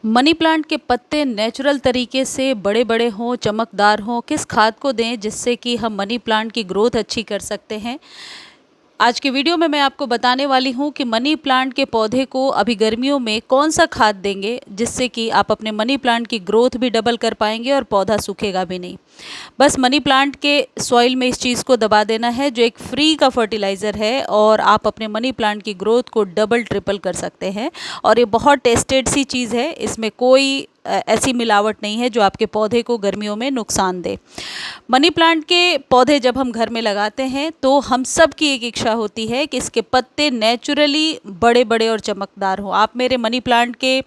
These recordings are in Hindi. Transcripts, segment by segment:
मनी प्लांट के पत्ते नेचुरल तरीके से बड़े बड़े हों, चमकदार हों, किस खाद को दें जिससे कि हम मनी प्लांट की ग्रोथ अच्छी कर सकते हैं। आज के वीडियो में मैं आपको बताने वाली हूँ कि मनी प्लांट के पौधे को अभी गर्मियों में कौन सा खाद देंगे जिससे कि आप अपने मनी प्लांट की ग्रोथ भी डबल कर पाएंगे और पौधा सूखेगा भी नहीं। बस मनी प्लांट के सॉइल में इस चीज़ को दबा देना है जो एक फ्री का फर्टिलाइज़र है और आप अपने मनी प्लांट की ग्रोथ को डबल ट्रिपल कर सकते हैं। और ये बहुत टेस्टेड सी चीज़ है, इसमें कोई ऐसी मिलावट नहीं है जो आपके पौधे को गर्मियों में नुकसान दे। मनी प्लांट के पौधे जब हम घर में लगाते हैं तो हम सब की एक इच्छा होती है कि इसके पत्ते नेचुरली बड़े बड़े और चमकदार हों। आप मेरे मनी प्लांट के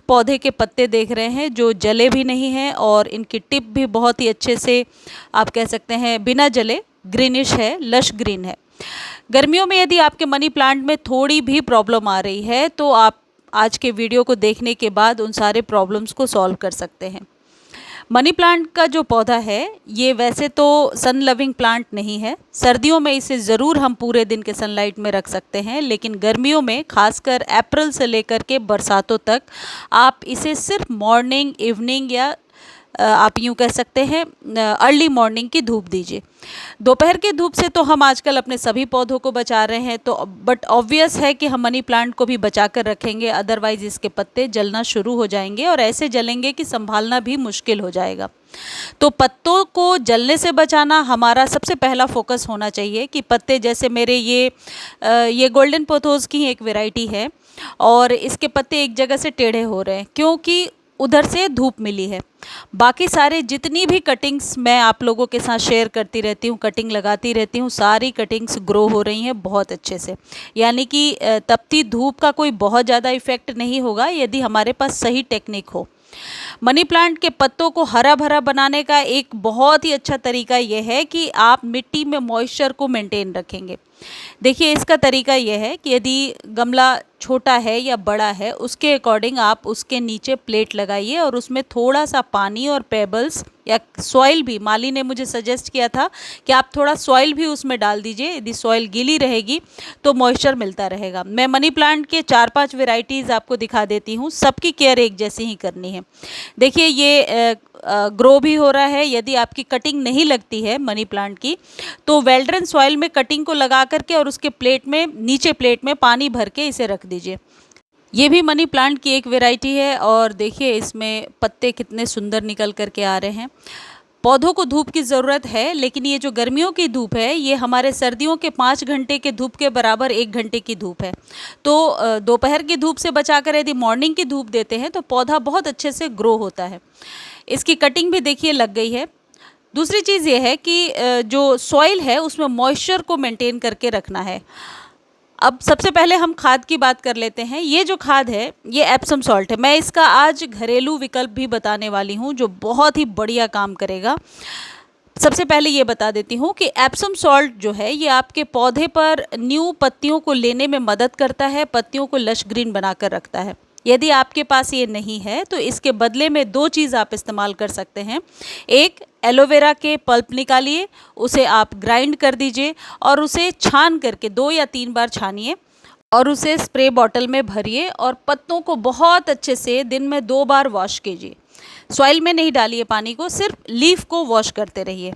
पौधे के पत्ते देख रहे हैं जो जले भी नहीं हैं और इनकी टिप भी बहुत ही अच्छे से आप कह सकते हैं बिना जले ग्रीनिश है, लश ग्रीन है। गर्मियों में यदि आपके मनी प्लांट में थोड़ी भी प्रॉब्लम आ रही है तो आप आज के वीडियो को देखने के बाद उन सारे प्रॉब्लम्स को सॉल्व कर सकते हैं। मनी प्लांट का जो पौधा है ये वैसे तो सन लविंग प्लांट नहीं है। सर्दियों में इसे ज़रूर हम पूरे दिन के सनलाइट में रख सकते हैं, लेकिन गर्मियों में खासकर अप्रैल से लेकर के बरसातों तक आप इसे सिर्फ मॉर्निंग, इवनिंग या आप यूँ कह सकते हैं अर्ली मॉर्निंग की धूप दीजिए। दोपहर की धूप से तो हम आजकल अपने सभी पौधों को बचा रहे हैं, तो बट ऑब्वियस है कि हम मनी प्लांट को भी बचा कर रखेंगे, अदरवाइज़ इसके पत्ते जलना शुरू हो जाएंगे और ऐसे जलेंगे कि संभालना भी मुश्किल हो जाएगा। तो पत्तों को जलने से बचाना हमारा सबसे पहला फोकस होना चाहिए कि पत्ते जैसे मेरे ये गोल्डन पोथोस की एक वैरायटी है और इसके पत्ते एक जगह से टेढ़े हो रहे हैं क्योंकि उधर से धूप मिली है। बाकी सारे जितनी भी कटिंग्स मैं आप लोगों के साथ शेयर करती रहती हूँ, कटिंग लगाती रहती हूँ, सारी कटिंग्स ग्रो हो रही हैं बहुत अच्छे से। यानी कि तपती धूप का कोई बहुत ज़्यादा इफ़ेक्ट नहीं होगा यदि हमारे पास सही टेक्निक हो। मनी प्लांट के पत्तों को हरा भरा बनाने का एक बहुत ही अच्छा तरीका यह है कि आप मिट्टी में मॉइस्चर को मेंटेन रखेंगे। देखिए, इसका तरीका यह है कि यदि गमला छोटा है या बड़ा है उसके अकॉर्डिंग आप उसके नीचे प्लेट लगाइए और उसमें थोड़ा सा पानी और पेबल्स या सॉइल भी, माली ने मुझे सजेस्ट किया था कि आप थोड़ा सॉइल भी उसमें डाल दीजिए। यदि सॉइल गीली रहेगी तो मॉइस्चर मिलता रहेगा। मैं मनी प्लांट के 4-5 वेराइटीज़ आपको दिखा देती हूँ, सबकी केयर एक जैसी ही करनी है। देखिए, ये ग्रो भी हो रहा है। यदि आपकी कटिंग नहीं लगती है मनी प्लांट की तो वेल्ड्रन सॉइल में कटिंग को लगा करके और उसके प्लेट में, नीचे प्लेट में पानी भर के इसे रख दीजिए। ये भी मनी प्लांट की एक वैरायटी है और देखिए इसमें पत्ते कितने सुंदर निकल करके आ रहे हैं। पौधों को धूप की ज़रूरत है, लेकिन ये जो गर्मियों की धूप है ये हमारे सर्दियों के 5 घंटे के धूप के बराबर 1 घंटे की धूप है। तो दोपहर की धूप से बचाकर यदि मॉर्निंग की धूप देते हैं तो पौधा बहुत अच्छे से ग्रो होता है। इसकी कटिंग भी देखिए लग गई है। दूसरी चीज़ ये है कि जो सॉइल है उसमें मॉइस्चर को मेंटेन करके रखना है। अब सबसे पहले हम खाद की बात कर लेते हैं। ये जो खाद है ये एप्सम सॉल्ट है। मैं इसका आज घरेलू विकल्प भी बताने वाली हूँ जो बहुत ही बढ़िया काम करेगा। सबसे पहले ये बता देती हूँ कि एप्सम सॉल्ट जो है ये आपके पौधे पर न्यू पत्तियों को लेने में मदद करता है, पत्तियों को लश ग्रीन बनाकर रखता है। यदि आपके पास ये नहीं है तो इसके बदले में 2 चीज़ आप इस्तेमाल कर सकते हैं। एक, एलोवेरा के पल्प निकालिए, उसे आप ग्राइंड कर दीजिए और उसे छान करके 2 या 3 बार छानिए और उसे स्प्रे बॉटल में भरिए और पत्तों को बहुत अच्छे से दिन में 2 बार वॉश कीजिए। सॉइल में नहीं डालिए पानी को, सिर्फ लीफ को वॉश करते रहिए।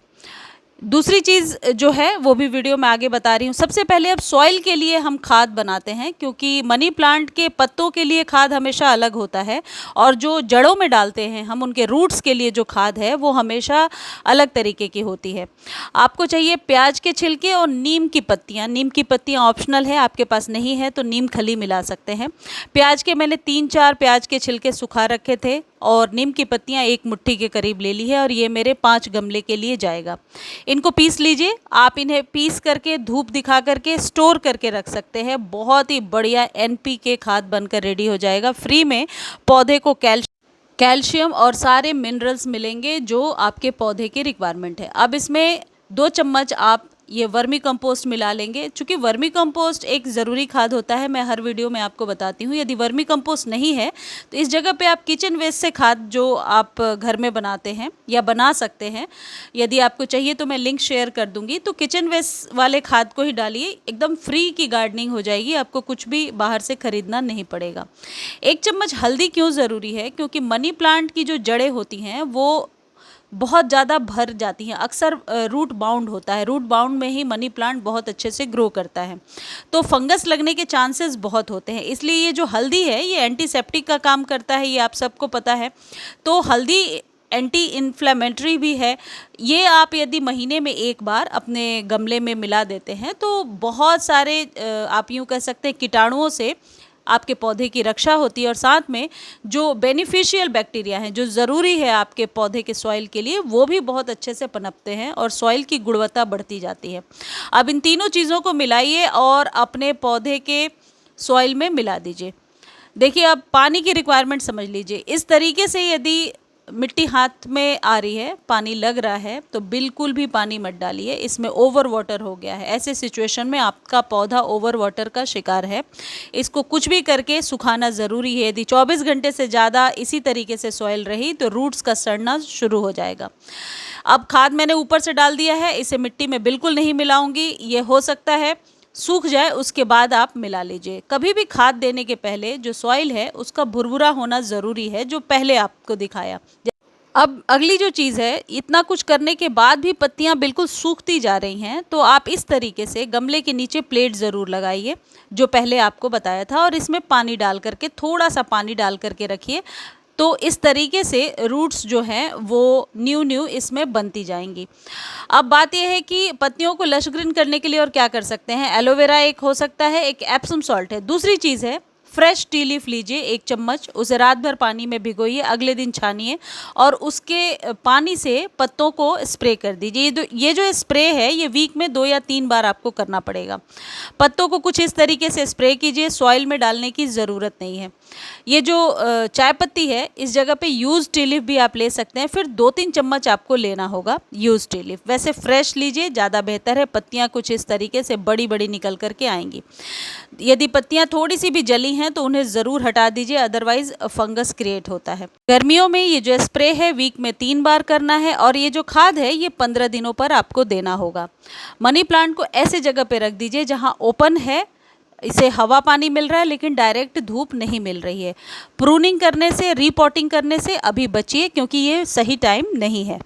दूसरी चीज़ जो है वो भी वीडियो में आगे बता रही हूँ। सबसे पहले अब सॉइल के लिए हम खाद बनाते हैं क्योंकि मनी प्लांट के पत्तों के लिए खाद हमेशा अलग होता है और जो जड़ों में डालते हैं हम, उनके रूट्स के लिए जो खाद है वो हमेशा अलग तरीके की होती है। आपको चाहिए प्याज के छिलके और नीम की पत्तियाँ। नीम की पत्तियाँ ऑप्शनल है, आपके पास नहीं है तो नीम खली मिला सकते हैं। प्याज के मैंने 3-4 प्याज के छिलके सुखा रखे थे और नीम की पत्तियाँ 1 मुट्ठी के करीब ले ली है और ये मेरे 5 गमले के लिए जाएगा। इनको पीस लीजिए। आप इन्हें पीस करके धूप दिखा करके स्टोर करके रख सकते हैं। बहुत ही बढ़िया NPK खाद बनकर रेडी हो जाएगा। फ्री में पौधे को कैल्शियम और सारे मिनरल्स मिलेंगे जो आपके पौधे की रिक्वायरमेंट है। अब इसमें 2 चम्मच आप ये वर्मी कंपोस्ट मिला लेंगे। चूँकि वर्मी कंपोस्ट एक ज़रूरी खाद होता है, मैं हर वीडियो में आपको बताती हूँ। यदि वर्मी कंपोस्ट नहीं है तो इस जगह पे आप किचन वेस्ट से खाद जो आप घर में बनाते हैं या बना सकते हैं, यदि आपको चाहिए तो मैं लिंक शेयर कर दूँगी। तो किचन वेस्ट वाले खाद को ही डालिए, एकदम फ्री की गार्डनिंग हो जाएगी, आपको कुछ भी बाहर से ख़रीदना नहीं पड़ेगा। 1 चम्मच हल्दी क्यों ज़रूरी है? क्योंकि मनी प्लांट की जो जड़ें होती हैं वो बहुत ज़्यादा भर जाती हैं, अक्सर रूट बाउंड होता है, रूट बाउंड में ही मनी प्लांट बहुत अच्छे से ग्रो करता है, तो फंगस लगने के चांसेस बहुत होते हैं। इसलिए ये जो हल्दी है ये एंटीसेप्टिक का काम करता है, ये आप सबको पता है। तो हल्दी एंटी इन्फ्लेमेटरी भी है। ये आप यदि महीने में 1 बार अपने गमले में मिला देते हैं तो बहुत सारे आप यूँ कह सकते हैं कीटाणुओं से आपके पौधे की रक्षा होती है, और साथ में जो बेनिफिशियल बैक्टीरिया हैं जो ज़रूरी है आपके पौधे के सॉइल के लिए, वो भी बहुत अच्छे से पनपते हैं और सॉइल की गुणवत्ता बढ़ती जाती है। अब इन तीनों चीज़ों को मिलाइए और अपने पौधे के सॉइल में मिला दीजिए। देखिए, अब पानी की रिक्वायरमेंट समझ लीजिए। इस तरीके से यदि मिट्टी हाथ में आ रही है, पानी लग रहा है, तो बिल्कुल भी पानी मत डालिए, इसमें ओवर वाटर हो गया है। ऐसे सिचुएशन में आपका पौधा ओवर वाटर का शिकार है। इसको कुछ भी करके सुखाना ज़रूरी है। यदि 24 घंटे से ज़्यादा इसी तरीके से सॉइल रही तो रूट्स का सड़ना शुरू हो जाएगा। अब खाद मैंने ऊपर से डाल दिया है, इसे मिट्टी में बिल्कुल नहीं मिलाऊंगी। ये हो सकता है सूख जाए, उसके बाद आप मिला लीजिए। कभी भी खाद देने के पहले जो सॉइल है उसका भुरभुरा होना ज़रूरी है, जो पहले आपको दिखाया। अब अगली जो चीज़ है, इतना कुछ करने के बाद भी पत्तियां बिल्कुल सूखती जा रही हैं, तो आप इस तरीके से गमले के नीचे प्लेट ज़रूर लगाइए, जो पहले आपको बताया था, और इसमें पानी डाल करके, थोड़ा सा पानी डाल करके रखिए। तो इस तरीके से रूट्स जो हैं वो न्यू इसमें बनती जाएंगी। अब बात यह है कि पत्तियों को लश ग्रीन करने के लिए और क्या कर सकते हैं। एलोवेरा एक हो सकता है, एक एप्सम सॉल्ट है। दूसरी चीज़ है, फ्रेश टी लीफ लीजिए 1 चम्मच, उसे रात भर पानी में भिगोइए, अगले दिन छानिए और उसके पानी से पत्तों को स्प्रे कर दीजिए। ये जो स्प्रे है ये वीक में 2 या 3 बार आपको करना पड़ेगा। पत्तों को कुछ इस तरीके से स्प्रे कीजिए, सॉइल में डालने की ज़रूरत नहीं है। ये जो चाय पत्ती है, इस जगह पे यूज़ टी लीफ भी आप ले सकते हैं, फिर 2-3 चम्मच आपको लेना होगा यूज़ टी लीफ। वैसे फ्रेश लीजिए, ज़्यादा बेहतर है। पत्तियाँ कुछ इस तरीके से बड़ी बड़ी निकल करके आएंगी। यदि पत्तियाँ थोड़ी सी भी जली हैं तो उन्हें ज़रूर हटा दीजिए, अदरवाइज़ फंगस क्रिएट होता है। गर्मियों में ये जो स्प्रे है वीक में 3 बार करना है, और ये जो खाद है ये 15 दिनों पर आपको देना होगा। मनी प्लांट को ऐसे जगह पे रख दीजिए जहाँ ओपन है, इसे हवा पानी मिल रहा है लेकिन डायरेक्ट धूप नहीं मिल रही है। प्रूनिंग करने से, रीपॉटिंग करने से अभी बचिए, क्योंकि ये सही टाइम नहीं है।